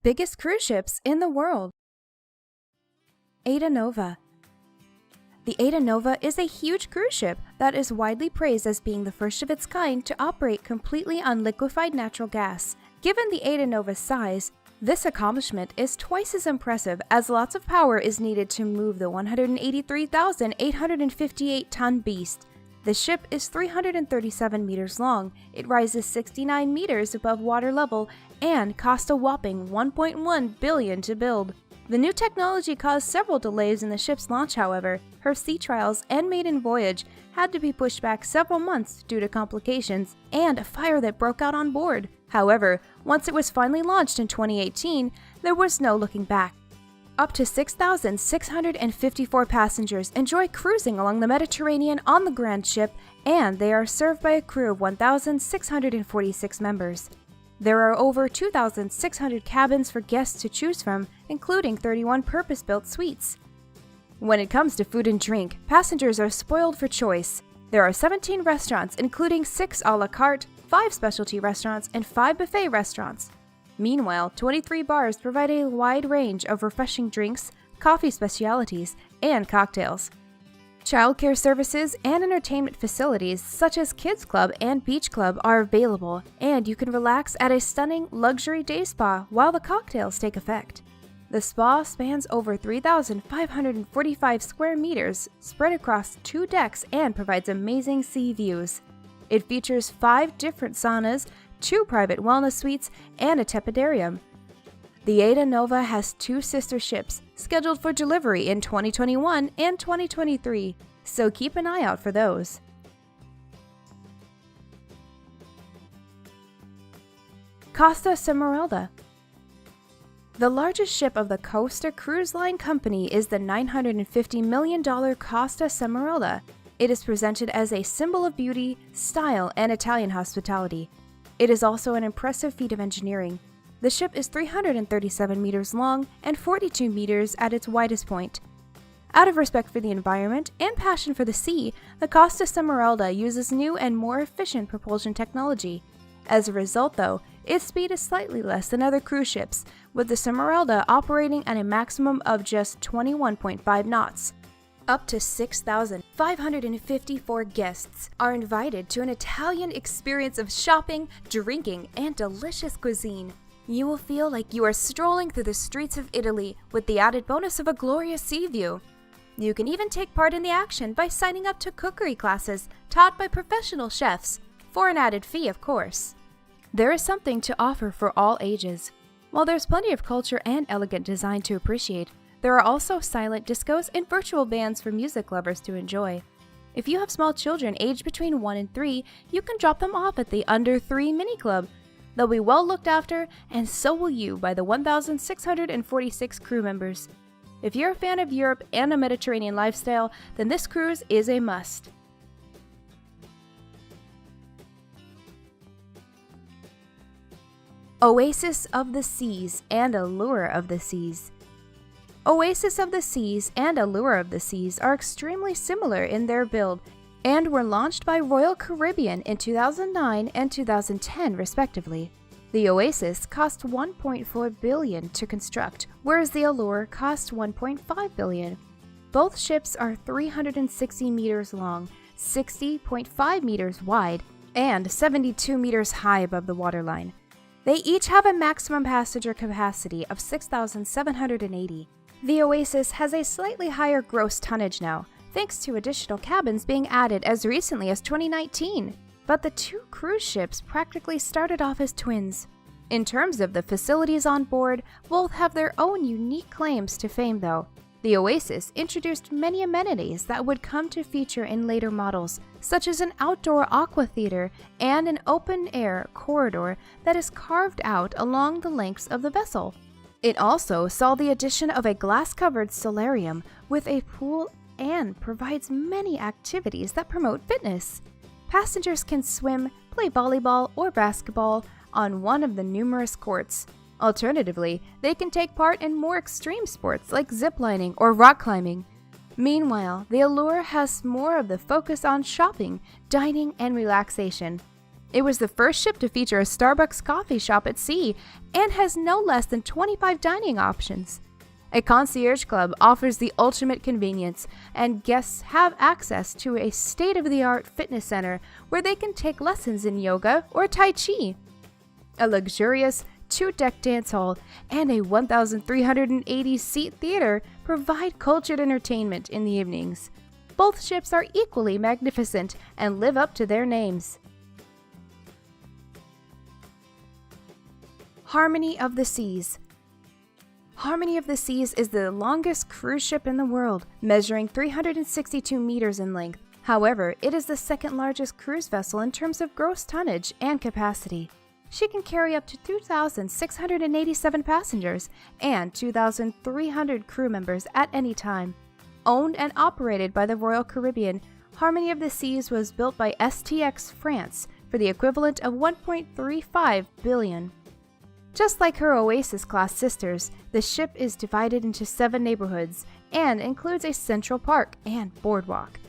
Biggest cruise ships in the world. Ada Nova. The Ada Nova is a huge cruise ship that is widely praised as being the first of its kind to operate completely on liquefied natural gas. Given the Ada Nova's size, this accomplishment is twice as impressive as lots of power is needed to move the 183,858-ton beast. The ship is 337 meters long, it rises 69 meters above water level, and cost a whopping $1.1 billion to build. The new technology caused several delays in the ship's launch, however. Her sea trials and maiden voyage had to be pushed back several months due to complications and a fire that broke out on board. However, once it was finally launched in 2018, there was no looking back. Up to 6,654 passengers enjoy cruising along the Mediterranean on the Grand Ship, and they are served by a crew of 1,646 members. There are over 2,600 cabins for guests to choose from, including 31 purpose-built suites. When it comes to food and drink, passengers are spoiled for choice. There are 17 restaurants, including 6 a la carte, 5 specialty restaurants, and 5 buffet restaurants. Meanwhile, 23 bars provide a wide range of refreshing drinks, coffee specialties, and cocktails. Childcare services and entertainment facilities such as Kids Club and Beach Club are available, and you can relax at a stunning luxury day spa while the cocktails take effect. The spa spans over 3,545 square meters spread across 2 decks and provides amazing sea views. It features 5 different saunas, 2 private wellness suites, and a tepidarium. The Ada Nova has 2 sister ships scheduled for delivery in 2021 and 2023, so keep an eye out for those. Costa Smeralda. The largest ship of the Costa Cruise Line Company is the $950 million Costa Smeralda. It is presented as a symbol of beauty, style, and Italian hospitality. It is also an impressive feat of engineering. The ship is 337 meters long and 42 meters at its widest point. Out of respect for the environment and passion for the sea, the Costa Smeralda uses new and more efficient propulsion technology. As a result, though, its speed is slightly less than other cruise ships, with the Smeralda operating at a maximum of just 21.5 knots. Up to 6,554 guests are invited to an Italian experience of shopping, drinking, and delicious cuisine. You will feel like you are strolling through the streets of Italy with the added bonus of a glorious sea view. You can even take part in the action by signing up to cookery classes taught by professional chefs, for an added fee, of course. There is something to offer for all ages. While there's plenty of culture and elegant design to appreciate, there are also silent discos and virtual bands for music lovers to enjoy. If you have small children aged between 1 and 3, you can drop them off at the Under 3 Mini Club. They'll be well looked after, and so will you by the 1,646 crew members. If you're a fan of Europe and a Mediterranean lifestyle, then this cruise is a must. Oasis of the Seas and Allure of the Seas. Oasis of the Seas and Allure of the Seas are extremely similar in their build and were launched by Royal Caribbean in 2009 and 2010 respectively. The Oasis cost $1.4 billion to construct, whereas the Allure cost $1.5 billion. Both ships are 360 meters long, 60.5 meters wide, and 72 meters high above the waterline. They each have a maximum passenger capacity of 6,780. The Oasis has a slightly higher gross tonnage now, thanks to additional cabins being added as recently as 2019. But the 2 cruise ships practically started off as twins. In terms of the facilities on board, both have their own unique claims to fame though. The Oasis introduced many amenities that would come to feature in later models, such as an outdoor aqua theater and an open-air corridor that is carved out along the lengths of the vessel. It also saw the addition of a glass-covered solarium with a pool and provides many activities that promote fitness. Passengers can swim, play volleyball or basketball on one of the numerous courts. Alternatively, they can take part in more extreme sports like ziplining or rock climbing. Meanwhile, the Allure has more of the focus on shopping, dining, and relaxation. It was the first ship to feature a Starbucks coffee shop at sea and has no less than 25 dining options. A concierge club offers the ultimate convenience, and guests have access to a state-of-the-art fitness center where they can take lessons in yoga or Tai Chi. A luxurious two-deck dance hall and a 1,380-seat theater provide cultured entertainment in the evenings. Both ships are equally magnificent and live up to their names. Harmony of the Seas. Harmony of the Seas is the longest cruise ship in the world, measuring 362 meters in length. However, it is the second largest cruise vessel in terms of gross tonnage and capacity. She can carry up to 2,687 passengers and 2,300 crew members at any time. Owned and operated by the Royal Caribbean, Harmony of the Seas was built by STX France for the equivalent of $1.35 billion. Just like her Oasis-class sisters, the ship is divided into 7 neighborhoods and includes a central park and boardwalk.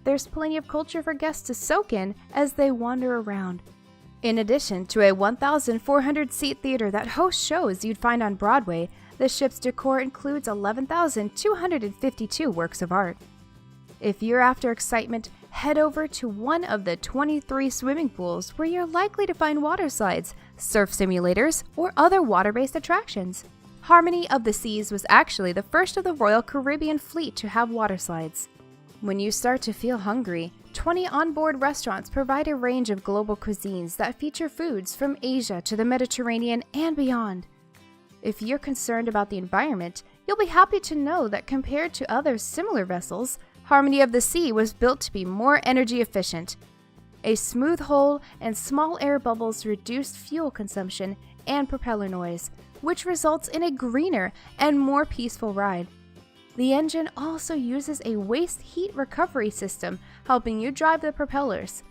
There's plenty of culture for guests to soak in as they wander around. In addition to a 1,400-seat theater that hosts shows you'd find on Broadway, the ship's decor includes 11,252 works of art. If you're after excitement, head over to one of the 23 swimming pools where you're likely to find water slides, surf simulators, or other water-based attractions. Harmony of the Seas was actually the first of the Royal Caribbean fleet to have water slides. When you start to feel hungry, 20 onboard restaurants provide a range of global cuisines that feature foods from Asia to the Mediterranean and beyond. If you're concerned about the environment, you'll be happy to know that compared to other similar vessels, Harmony of the Sea was built to be more energy efficient. A smooth hull and small air bubbles reduce fuel consumption and propeller noise, which results in a greener and more peaceful ride. The engine also uses a waste heat recovery system, helping you drive the propellers.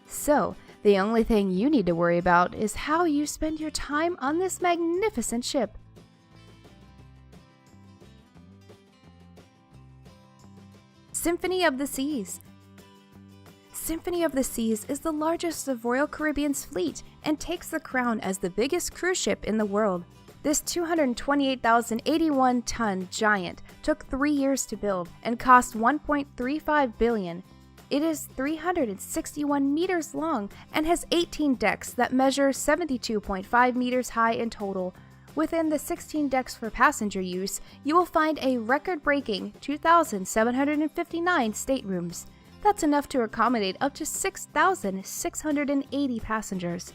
So, the only thing you need to worry about is how you spend your time on this magnificent ship. Symphony of the Seas. Symphony of the Seas is the largest of Royal Caribbean's fleet and takes the crown as the biggest cruise ship in the world. This 228,081-ton giant took 3 years to build and cost $1.35 billion. It is 361 meters long and has 18 decks that measure 72.5 meters high in total. Within the 16 decks for passenger use, you will find a record-breaking 2,759 staterooms. That's enough to accommodate up to 6,680 passengers.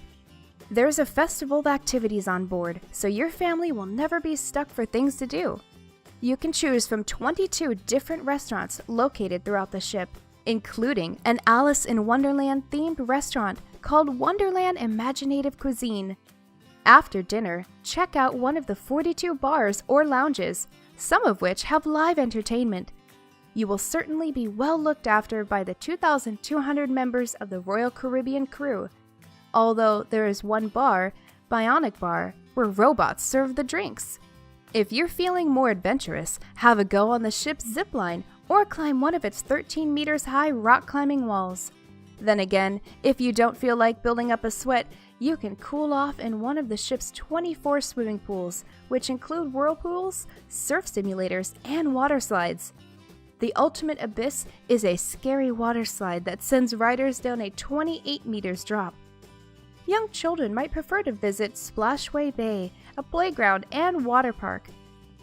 There's a festival of activities on board, so your family will never be stuck for things to do. You can choose from 22 different restaurants located throughout the ship, including an Alice in Wonderland-themed restaurant called Wonderland Imaginative Cuisine. After dinner, check out one of the 42 bars or lounges, some of which have live entertainment. You will certainly be well looked after by the 2,200 members of the Royal Caribbean crew, although there is one bar, Bionic Bar, where robots serve the drinks. If you're feeling more adventurous, have a go on the ship's zipline or climb one of its 13 meters high rock climbing walls. Then again, if you don't feel like building up a sweat, you can cool off in one of the ship's 24 swimming pools, which include whirlpools, surf simulators, and water slides. The Ultimate Abyss is a scary water slide that sends riders down a 28 meters drop. Young children might prefer to visit Splashway Bay, a playground and water park.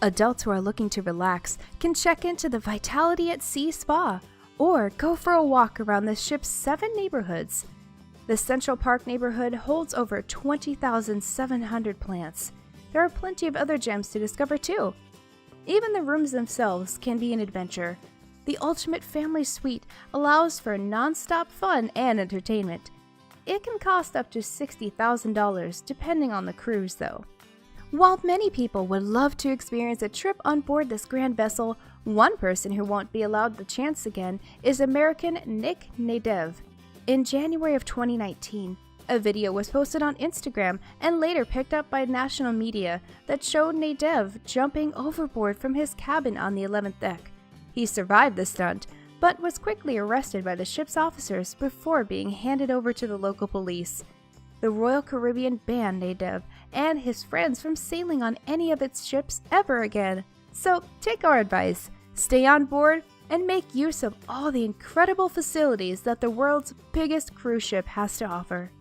Adults who are looking to relax can check into the Vitality at Sea Spa, or go for a walk around the ship's 7 neighborhoods. The Central Park neighborhood holds over 20,700 plants. There are plenty of other gems to discover too. Even the rooms themselves can be an adventure. The Ultimate Family Suite allows for non-stop fun and entertainment. It can cost up to $60,000 depending on the cruise though. While many people would love to experience a trip on board this grand vessel, one person who won't be allowed the chance again is American Nick Nadev. In January of 2019, a video was posted on Instagram and later picked up by national media that showed Nadev jumping overboard from his cabin on the 11th deck. He survived the stunt, but was quickly arrested by the ship's officers before being handed over to the local police. the Royal Caribbean banned Nadav and his friends from sailing on any of its ships ever again. So take our advice, stay on board, and make use of all the incredible facilities that the world's biggest cruise ship has to offer.